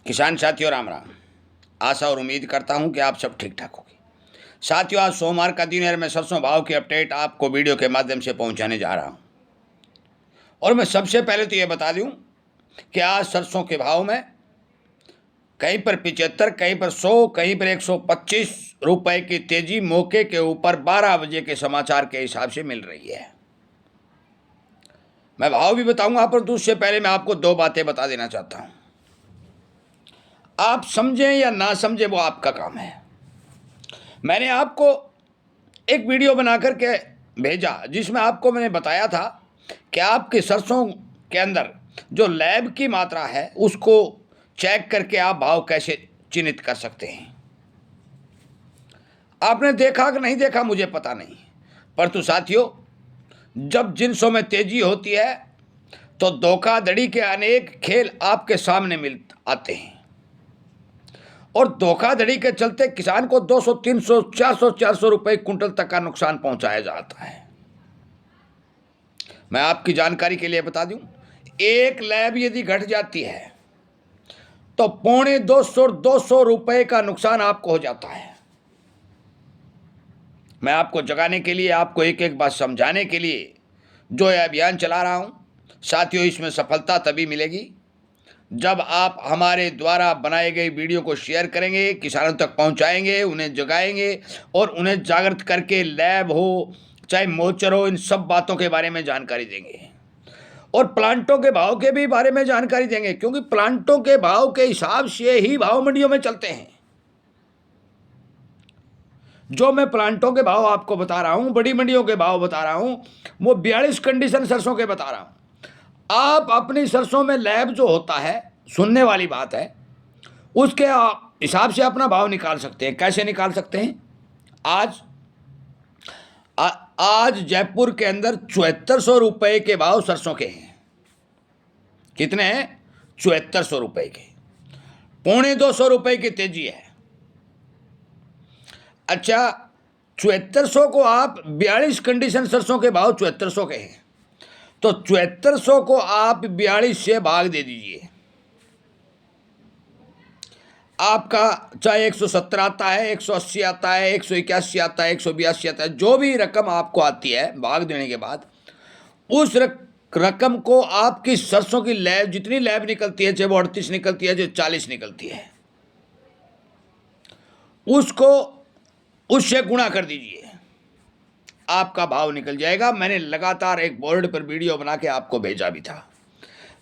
किसान साथियों राम राम। आशा और उम्मीद करता हूं कि आप सब ठीक ठाक होंगे। साथियों, आज सोमवार का दिन है और मैं सरसों भाव की अपडेट आपको वीडियो के माध्यम से पहुंचाने जा रहा हूं। और मैं सबसे पहले तो ये बता दूं कि आज सरसों के भाव में कहीं पर 75, कहीं पर 100, कहीं पर 125 रुपए की तेजी मौके के ऊपर 12 बजे के समाचार के हिसाब से मिल रही है। मैं भाव भी बताऊंगा, परंतु उससे पहले मैं आपको दो बातें बता देना चाहता हूं। आप समझें या ना समझें वो आपका काम है। मैंने आपको एक वीडियो बना करके भेजा जिसमें आपको मैंने बताया था कि आपके सरसों के अंदर जो लैब की मात्रा है उसको चेक करके आप भाव कैसे चिन्हित कर सकते हैं। आपने देखा कि नहीं देखा मुझे पता नहीं, परंतु साथियों, जब जिन्सों में तेजी होती है तो धोखाधड़ी के अनेक खेल आपके सामने मिल आते हैं और धोखाधड़ी के चलते किसान को 200, 300, 400 रुपए क्विंटल तक का नुकसान पहुंचाया जाता है। मैं आपकी जानकारी के लिए बता दूं, एक लैब यदि घट जाती है तो 250 रुपए का नुकसान आपको हो जाता है। मैं आपको जगाने के लिए, आपको एक एक बात समझाने के लिए जो यह अभियान चला रहा हूं, साथियों, इसमें सफलता तभी मिलेगी जब आप हमारे द्वारा बनाए गए वीडियो को शेयर करेंगे, किसानों तक पहुंचाएंगे, उन्हें जगाएंगे और उन्हें जागृत करके लैब हो चाहे मोचर हो, इन सब बातों के बारे में जानकारी देंगे और प्लांटों के भाव के भी बारे में जानकारी देंगे, क्योंकि प्लांटों के भाव के हिसाब से ही भाव मंडियों में चलते हैं। जो मैं प्लांटों के भाव आपको बता रहा हूं, बड़ी मंडियों के भाव बता रहा हूं, वो 42 कंडीशन सरसों के बता रहा हूं। आप अपनी सरसों में लैब जो होता है, सुनने वाली बात है, उसके हिसाब से अपना भाव निकाल सकते हैं। कैसे निकाल सकते हैं? आज जयपुर के अंदर 7400 रुपए के भाव सरसों के हैं। कितने हैं? 7400 रुपए के। 250 रुपए की तेजी है। अच्छा, 7400 को आप 42 कंडीशन सरसों के भाव 7400 के हैं, तो 7400 को आप 42 से भाग दे दीजिए। आपका चाहे 170 आता है, 180 आता है, 181 आता है, 182 आता है, जो भी रकम आपको आती है भाग देने के बाद, उस रकम को आपकी सरसों की लैब, जितनी लैब निकलती है, चाहे वो 38 निकलती है, चाहे 40 निकलती है, उसको उससे गुणा कर दीजिए, आपका भाव निकल जाएगा। मैंने लगातार एक बोर्ड पर वीडियो बना के आपको भेजा भी था।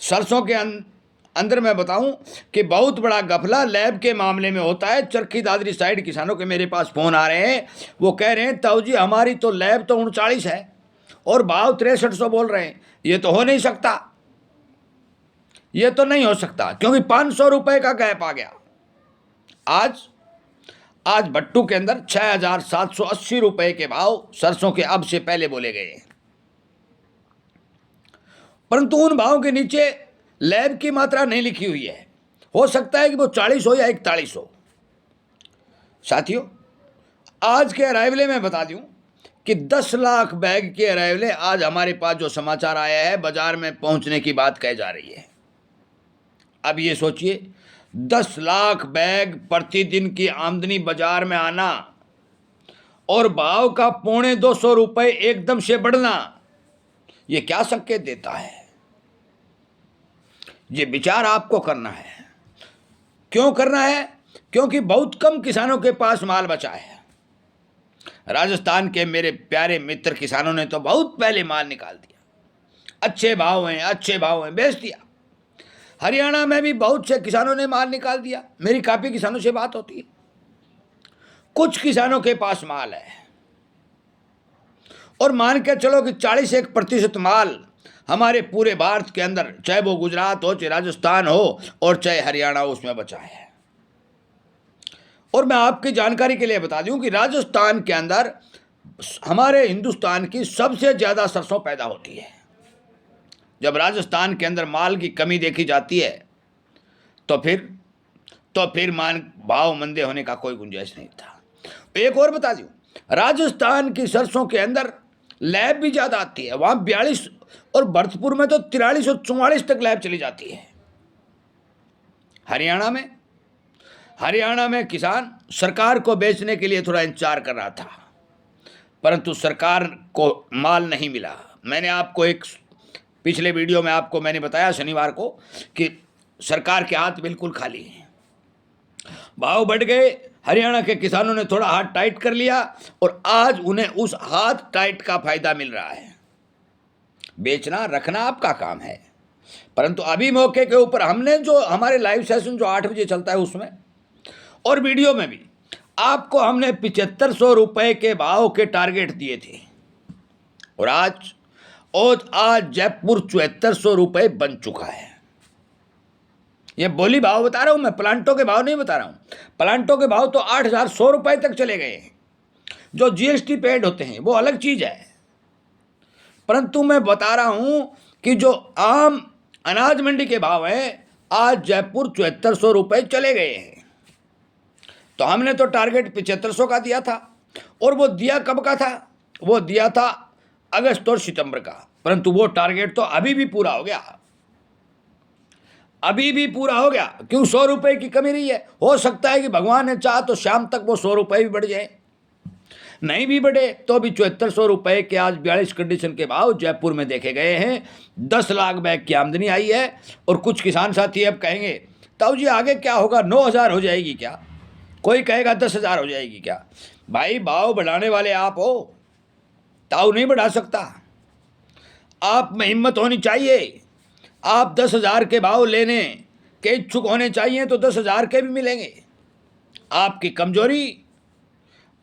सरसों के अंदर मैं बताऊं कि बहुत बड़ा गफला लैब के मामले में होता है। चरखी दादरी साइड किसानों के मेरे पास फोन आ रहे हैं, वो कह रहे हैं ताऊ जी हमारी तो लैब तो 39 है और भाव 6300 बोल रहे हैं। ये तो हो नहीं सकता, ये तो नहीं हो सकता, क्योंकि 500 रुपए का गैप आ गया। आज भट्टू के अंदर 6780 रुपए के भाव सरसों के अब से पहले बोले गए, परंतु उन भाव के नीचे लैब की मात्रा नहीं लिखी हुई है। हो सकता है कि वो 40 हो या 41 हो। साथियों, आज के अराइवले में बता दूं कि 10 लाख बैग के अराइवले आज हमारे पास जो समाचार आया है, बाजार में पहुंचने की बात कही जा रही है। अब ये सोचिए, 10 लाख बैग प्रतिदिन की आमदनी बाजार में आना और भाव का 250 रुपए एकदम से बढ़ना, ये क्या संकेत देता है? ये विचार आपको करना है। क्यों करना है? क्योंकि बहुत कम किसानों के पास माल बचा है। राजस्थान के मेरे प्यारे मित्र किसानों ने तो बहुत पहले माल निकाल दिया, अच्छे भाव हैं, अच्छे भाव हैं, बेच दिया। हरियाणा में भी बहुत से किसानों ने माल निकाल दिया। मेरी काफी किसानों से बात होती है। कुछ किसानों के पास माल है और मान के चलो कि 41% माल हमारे पूरे भारत के अंदर, चाहे वो गुजरात हो, चाहे राजस्थान हो और चाहे हरियाणा हो, उसमें बचा है। और मैं आपकी जानकारी के लिए बता दूं कि राजस्थान के अंदर हमारे हिंदुस्तान की सबसे ज्यादा सरसों पैदा होती है। जब राजस्थान के अंदर माल की कमी देखी जाती है तो फिर भाव मंदे होने का कोई गुंजाइश नहीं था। एक और बता दूं, राजस्थान की सरसों के अंदर लैब भी ज्यादा आती है। वहां 42 और भरतपुर में तो 43 और 44 तक लैब चली जाती है। हरियाणा में किसान सरकार को बेचने के लिए थोड़ा इंतजार कर रहा था, परंतु सरकार को माल नहीं मिला। मैंने आपको एक पिछले वीडियो में आपको मैंने बताया शनिवार को कि सरकार के हाथ बिल्कुल खाली हैं। भाव बढ़ गए, हरियाणा के किसानों ने थोड़ा हाथ टाइट कर लिया और आज उन्हें उस हाथ टाइट का फायदा मिल रहा है। बेचना रखना आपका काम है, परंतु अभी मौके के ऊपर हमने जो हमारे लाइव सेशन जो 8 बजे चलता है उसमें और वीडियो में भी आपको हमने 7500 रुपए के भाव के टारगेट दिए थे और आज जयपुर 7400 रुपए बन चुका है। ये बोली भाव बता रहा हूं मैं, प्लांटों के भाव नहीं बता रहा हूं। प्लांटों के भाव तो 8100 रुपए तक चले गए हैं। जो जीएसटी पेड होते हैं वो अलग चीज है, परंतु मैं बता रहा हूं कि जो आम अनाज मंडी के भाव है आज जयपुर 7400 रुपए चले गए हैं। तो हमने तो टारगेट 7500 का दिया था और वो दिया कब का था? वो दिया था अगस्त और सितंबर का, परंतु वो टारगेट तो अभी भी पूरा हो गया। क्यों? 100 रुपए की कमी रही है। हो सकता है कि भगवान ने चाहा तो शाम तक वो 100 रुपए भी बढ़ जाए, नहीं भी बढ़े तो भी 7400 रुपए के आज 42 कंडीशन के भाव जयपुर में देखे गए हैं। 10 लाख बैग की आमदनी आई है और कुछ किसान साथी अब कहेंगे ताऊ जी आगे क्या होगा, 9000 हो जाएगी क्या? कोई कहेगा 10,000 हो जाएगी क्या? भाई भाव बढ़ाने वाले आप हो, ताऊ नहीं बढ़ा सकता। आप में हिम्मत होनी चाहिए। आप 10,000 के भाव लेने के इच्छुक होने चाहिए तो 10,000 के भी मिलेंगे। आपकी कमजोरी,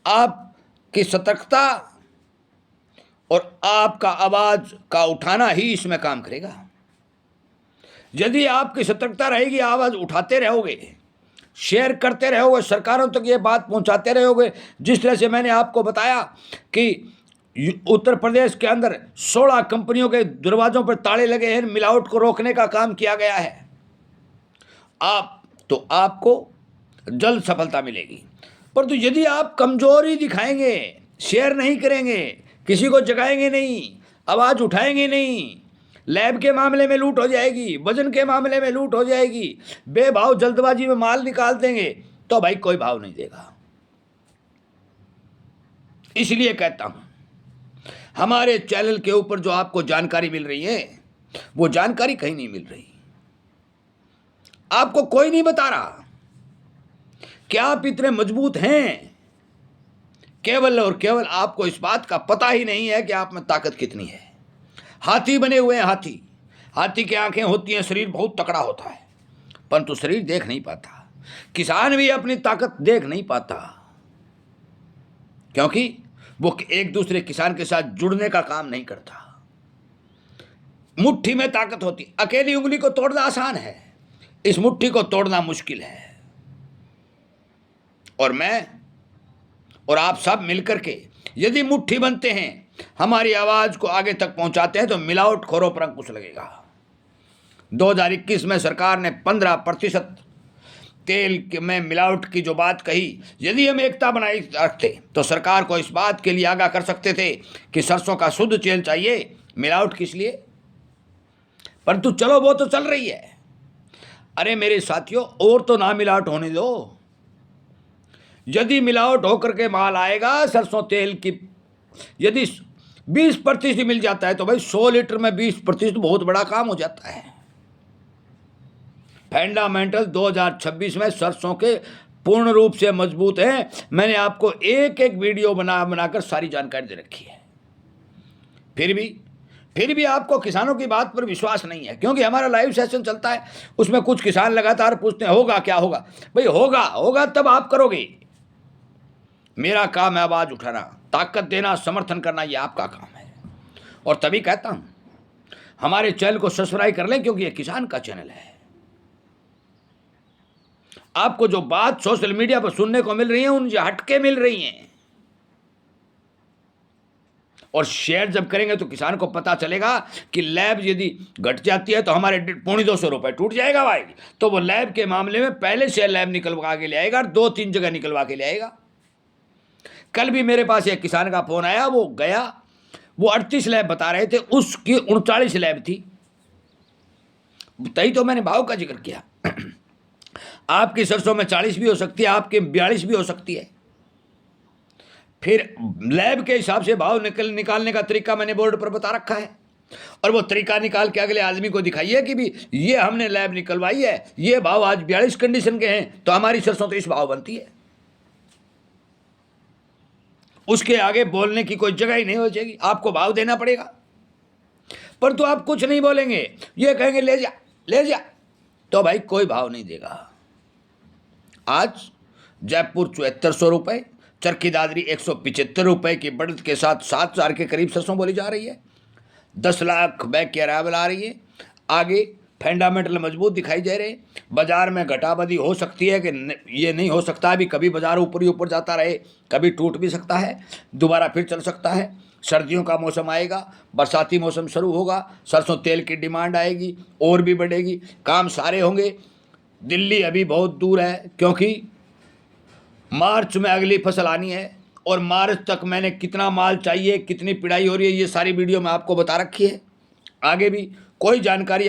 आपकी सतर्कता और आपका आवाज का उठाना ही इसमें काम करेगा। यदि आपकी सतर्कता रहेगी, आवाज उठाते रहोगे, शेयर करते रहोगे, सरकारों तक ये बात पहुंचाते रहोगे, जिस तरह से मैंने आपको बताया कि उत्तर प्रदेश के अंदर 16 कंपनियों के दरवाजों पर ताले लगे हैं, मिलावट को रोकने का काम किया गया है। आपको जल्द सफलता मिलेगी। परंतु यदि आप कमजोरी दिखाएंगे, शेयर नहीं करेंगे, किसी को जगाएंगे नहीं, आवाज उठाएंगे नहीं, लैब के मामले में लूट हो जाएगी, वजन के मामले में लूट हो जाएगी, बेभाव जल्दबाजी में माल निकाल देंगे, तो भाई कोई भाव नहीं देगा। इसलिए कहता हूं हमारे चैनल के ऊपर जो आपको जानकारी मिल रही है वो जानकारी कहीं नहीं मिल रही। आपको कोई नहीं बता रहा कि आप इतने मजबूत हैं। केवल और केवल आपको इस बात का पता ही नहीं है कि आप में ताकत कितनी है। हाथी बने हुए हैं, हाथी की आंखें होती हैं, शरीर बहुत तकड़ा होता है, परंतु शरीर देख नहीं पाता। किसान भी अपनी ताकत देख नहीं पाता, क्योंकि वो एक दूसरे किसान के साथ जुड़ने का काम नहीं करता। मुट्ठी में ताकत होती, अकेली उंगली को तोड़ना आसान है, इस मुट्ठी को तोड़ना मुश्किल है। और मैं और आप सब मिलकर के यदि मुट्ठी बनते हैं, हमारी आवाज को आगे तक पहुंचाते हैं, तो मिलावट खोरों पर अंकुश लगेगा। 2021 में सरकार ने 15% तेल में मिलावट की जो बात कही, यदि हम एकता बनाए रखते तो सरकार को इस बात के लिए आगाह कर सकते थे कि सरसों का शुद्ध तेल चाहिए, मिलावट किस लिए। परंतु चलो वो तो चल रही है। अरे मेरे साथियों, और तो ना मिलावट होने दो। यदि मिलावट होकर के माल आएगा सरसों तेल की, यदि 20% मिल जाता है तो भाई 100 लीटर में 20% बहुत बड़ा काम हो जाता है। फंडामेंटल 2026 में सरसों के पूर्ण रूप से मजबूत हैं। मैंने आपको एक एक वीडियो बनाकर सारी जानकारी दे रखी है। फिर भी आपको किसानों की बात पर विश्वास नहीं है, क्योंकि हमारा लाइव सेशन चलता है, उसमें कुछ किसान लगातार पूछते हैं होगा क्या होगा। भाई होगा तब आप करोगे। मेरा काम है आवाज उठाना, ताकत देना, समर्थन करना, ये आपका काम है। और तभी कहता हूं हमारे चैनल को सब्सक्राइब कर लें, क्योंकि ये किसान का चैनल है। आपको जो बात सोशल मीडिया पर सुनने को मिल रही है उनसे हटके मिल रही हैं। और शेयर जब करेंगे तो किसान को पता चलेगा कि लैब यदि घट जाती है तो हमारे 250 रुपए टूट जाएगा भाई। तो वो लैब के मामले में पहले से लैब निकलवा के ले आएगा और 2-3 जगह निकलवा के ले आएगा। कल भी मेरे पास एक किसान का फोन आया, वो गया, वो 38 लैब बता रहे थे, उसकी 39 लैब थी। तभी तो मैंने भाव का जिक्र किया। आपकी सरसों में 40 भी हो सकती है, आपके 42 भी हो सकती है। फिर लैब के हिसाब से भाव निकालने का तरीका मैंने बोर्ड पर बता रखा है, और वो तरीका निकाल के अगले आदमी को दिखाइए कि भी ये हमने लैब निकलवाई है, ये भाव आज 42 कंडीशन के हैं, तो हमारी सरसों तो इस भाव बनती है। उसके आगे बोलने की कोई जगह ही नहीं हो जाएगी, आपको भाव देना पड़ेगा। पर तो आप कुछ नहीं बोलेंगे, ये कहेंगे ले जा ले जा, तो भाई कोई भाव नहीं देगा। आज जयपुर 7400 रुपये, चरखी दादरी 175 रुपये की बढ़त के साथ 7000 के करीब सरसों बोली जा रही है। 10 लाख बैग की अरावल आ रही है। आगे फंडामेंटल मजबूत दिखाई दे रहे। बाजार में घटाबदी हो सकती है कि ये नहीं हो सकता अभी, कभी बाजार ऊपर ही ऊपर जाता रहे, कभी टूट भी सकता है, दोबारा फिर चल सकता है। सर्दियों का मौसम आएगा, बरसाती मौसम शुरू होगा, सरसों तेल की डिमांड आएगी और भी बढ़ेगी, काम सारे होंगे। दिल्ली अभी बहुत दूर है, क्योंकि मार्च में अगली फसल आनी है, और मार्च तक मैंने कितना माल चाहिए, कितनी पिड़ाई हो रही है, ये सारी वीडियो में आपको बता रखी है। आगे भी कोई जानकारी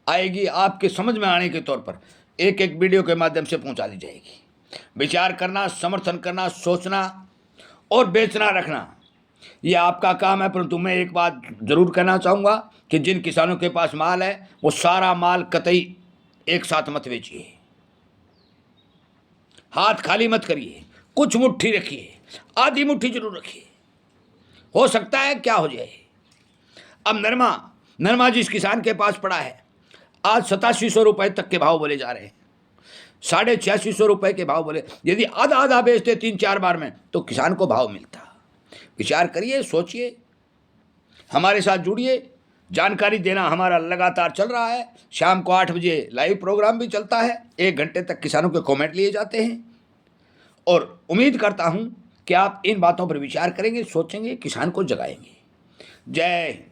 आएगी आपके समझ में आने के तौर पर एक एक वीडियो के माध्यम से पहुंचा दी जाएगी। विचार करना, समर्थन करना, सोचना और बेचना रखना, ये आपका काम है। परंतु मैं एक बात ज़रूर कहना चाहूँगा कि जिन किसानों के पास माल है वो सारा माल कतई एक साथ मत बेचिए, हाथ खाली मत करिए, कुछ मुट्ठी रखिए, आधी मुट्ठी जरूर रखिए, हो सकता है क्या हो जाए। अब नरमा जिस किसान के पास पड़ा है, आज 8700 रुपये तक के भाव बोले जा रहे हैं, 8650 रुपये के भाव बोले। यदि आधा बेचते 3-4 बार में तो किसान को भाव मिलता। विचार करिए, सोचिए, हमारे साथ जुड़िए। जानकारी देना हमारा लगातार चल रहा है। शाम को 8 बजे लाइव प्रोग्राम भी चलता है, 1 घंटे तक किसानों के कमेंट लिए जाते हैं, और उम्मीद करता हूं कि आप इन बातों पर विचार करेंगे, सोचेंगे, किसान को जगाएंगे। जय हिंद।